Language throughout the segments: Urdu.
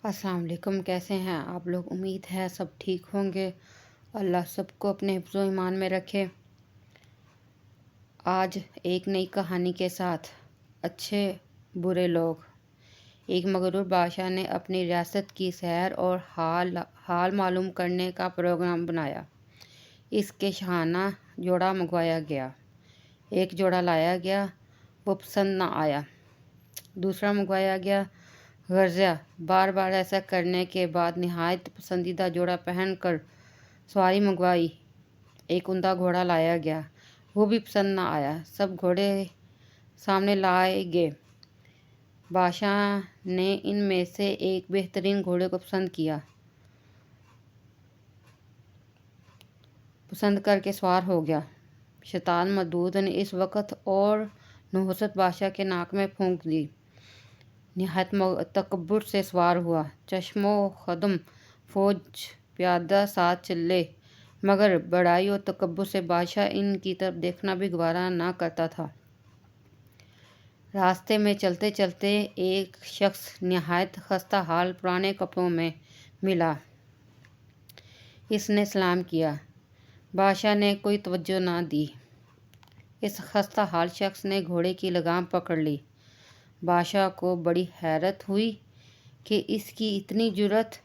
السلام علیکم، کیسے ہیں آپ لوگ؟ امید ہے سب ٹھیک ہوں گے۔ اللہ سب کو اپنے حفظ و ایمان میں رکھے۔ آج ایک نئی کہانی کے ساتھ اچھے برے لوگ۔ ایک مغرور بادشاہ نے اپنی ریاست کی سیر اور حال معلوم کرنے کا پروگرام بنایا۔ اس کے شاہانہ جوڑا منگوایا گیا۔ ایک جوڑا لایا گیا، وہ پسند نہ آیا۔ دوسرا منگوایا گیا، غرضیہ بار بار ایسا کرنے کے بعد نہایت پسندیدہ جوڑا پہن کر سواری منگوائی۔ ایک عمدہ گھوڑا لایا گیا، وہ بھی پسند نہ آیا۔ سب گھوڑے سامنے لائے گئے۔ بادشاہ نے ان میں سے ایک بہترین گھوڑے کو پسند کر کے سوار ہو گیا۔ شیطان مردود نے اس وقت اور نحوست بادشاہ کے ناک میں پھونک دی۔ نہایت تکبر سے سوار ہوا۔ چشم و خدم فوج پیادہ ساتھ چلے، مگر بڑائی اور تکبر سے بادشاہ ان کی طرف دیکھنا بھی گوارا نہ کرتا تھا۔ راستے میں چلتے چلتے ایک شخص نہایت خستہ حال پرانے کپڑوں میں ملا۔ اس نے سلام کیا۔ بادشاہ نے کوئی توجہ نہ دی۔ اس خستہ حال شخص نے گھوڑے کی لگام پکڑ لی۔ بادشاہ کو بڑی حیرت ہوئی کہ اس کی اتنی جرأت۔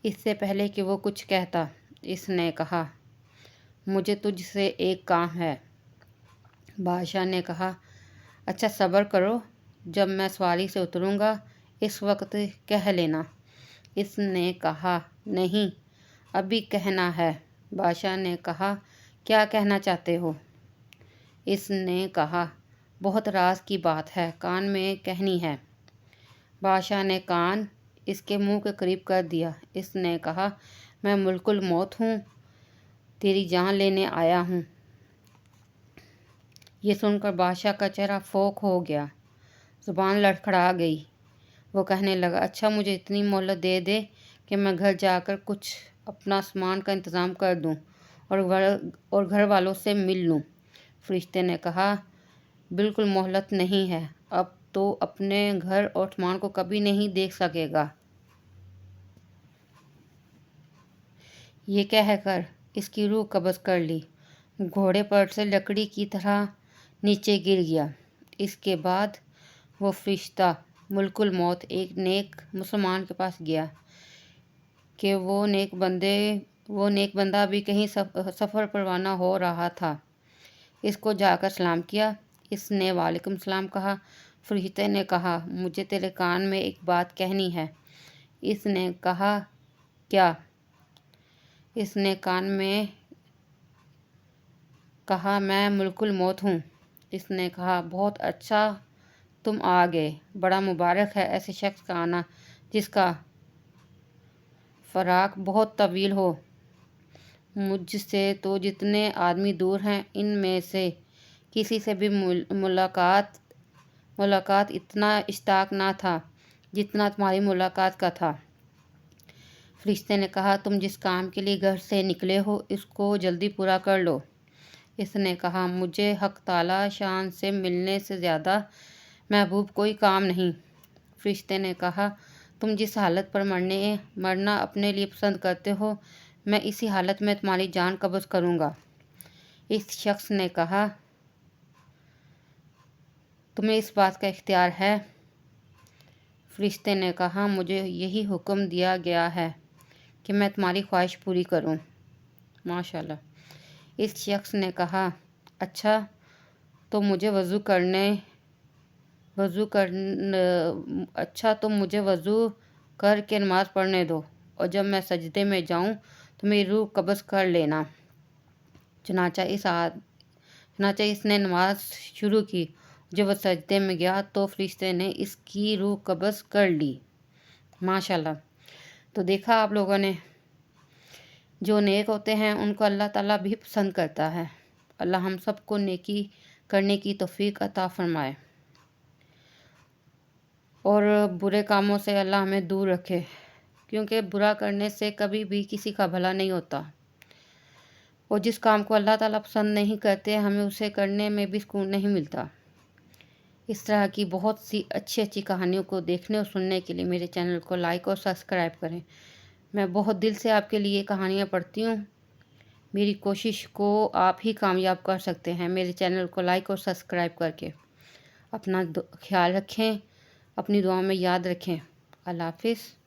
اس سے پہلے کہ وہ کچھ کہتا، اس نے کہا، مجھے تجھ سے ایک کام ہے۔ بادشاہ نے کہا، اچھا صبر کرو، جب میں سواری سے اتروں گا اس وقت کہہ لینا۔ اس نے کہا، نہیں، ابھی کہنا ہے۔ بادشاہ نے کہا، کیا کہنا چاہتے ہو؟ اس نے کہا، بہت راز کی بات ہے، کان میں کہنی ہے۔ بادشاہ نے کان اس کے منہ کے قریب کر دیا۔ اس نے کہا، میں ملک الموت ہوں، تیری جان لینے آیا ہوں۔ یہ سن کر بادشاہ کا چہرہ فوک ہو گیا، زبان لڑکھڑا گئی۔ وہ کہنے لگا، اچھا مجھے اتنی مہلت دے دے کہ میں گھر جا کر کچھ اپنا سامان کا انتظام کر دوں اور گھر والوں سے مل لوں۔ فرشتے نے کہا، بالکل مہلت نہیں ہے، اب تو اپنے گھر اور سامان کو کبھی نہیں دیکھ سکے گا۔ یہ کہہ کر اس کی روح قبض کر لی۔ گھوڑے پر سے لکڑی کی طرح نیچے گر گیا۔ اس کے بعد وہ فرشتہ ملک الموت ایک نیک مسلمان کے پاس گیا کہ وہ نیک بندہ ابھی کہیں سفر پر روانہ ہو رہا تھا۔ اس کو جا کر سلام کیا۔ اس نے وعلیکم السلام کہا۔ فرشتے نے کہا، مجھے تیرے کان میں ایک بات کہنی ہے۔ اس نے کہا، کیا؟ اس نے کان میں کہا، میں ملک الموت ہوں۔ اس نے کہا، بہت اچھا تم آ گئے، بڑا مبارک ہے ایسے شخص کا آنا جس کا فراق بہت طویل ہو۔ مجھ سے تو جتنے آدمی دور ہیں ان میں سے کسی سے بھی ملاقات اتنا اشتیاق نہ تھا جتنا تمہاری ملاقات کا تھا۔ فرشتے نے کہا، تم جس کام کے لیے گھر سے نکلے ہو اس کو جلدی پورا کر لو۔ اس نے کہا، مجھے حق تعالی شان سے ملنے سے زیادہ محبوب کوئی کام نہیں۔ فرشتے نے کہا، تم جس حالت پر مرنا اپنے لیے پسند کرتے ہو میں اسی حالت میں تمہاری جان قبض کروں گا۔ اس شخص نے کہا، تمہیں اس بات کا اختیار ہے؟ فرشتے نے کہا، مجھے یہی حکم دیا گیا ہے کہ میں تمہاری خواہش پوری کروں۔ ماشاءاللہ۔ اس شخص نے کہا، اچھا تو مجھے وضو کر کے نماز پڑھنے دو، اور جب میں سجدے میں جاؤں تو میری روح قبض کر لینا۔ چنانچہ اس نے نماز شروع کی۔ جب وہ سجدے میں گیا تو فرشتے نے اس کی روح قبض کر لی۔ ماشاءاللہ۔ تو دیکھا آپ لوگوں نے، جو نیک ہوتے ہیں ان کو اللہ تعالیٰ بھی پسند کرتا ہے۔ اللہ ہم سب کو نیکی کرنے کی توفیق عطا فرمائے، اور برے کاموں سے اللہ ہمیں دور رکھے، کیونکہ برا کرنے سے کبھی بھی کسی کا بھلا نہیں ہوتا، اور جس کام کو اللہ تعالیٰ پسند نہیں کرتے ہمیں اسے کرنے میں بھی سکون نہیں ملتا۔ اس طرح کی بہت سی اچھی اچھی کہانیوں کو دیکھنے اور سننے کے لیے میرے چینل کو لائک اور سبسکرائب کریں۔ میں بہت دل سے آپ کے لیے کہانیاں پڑھتی ہوں۔ میری کوشش کو آپ ہی کامیاب کر سکتے ہیں میرے چینل کو لائک اور سبسکرائب کر کے۔ اپنا خیال رکھیں، اپنی دعاؤں میں یاد رکھیں۔ اللہ حافظ۔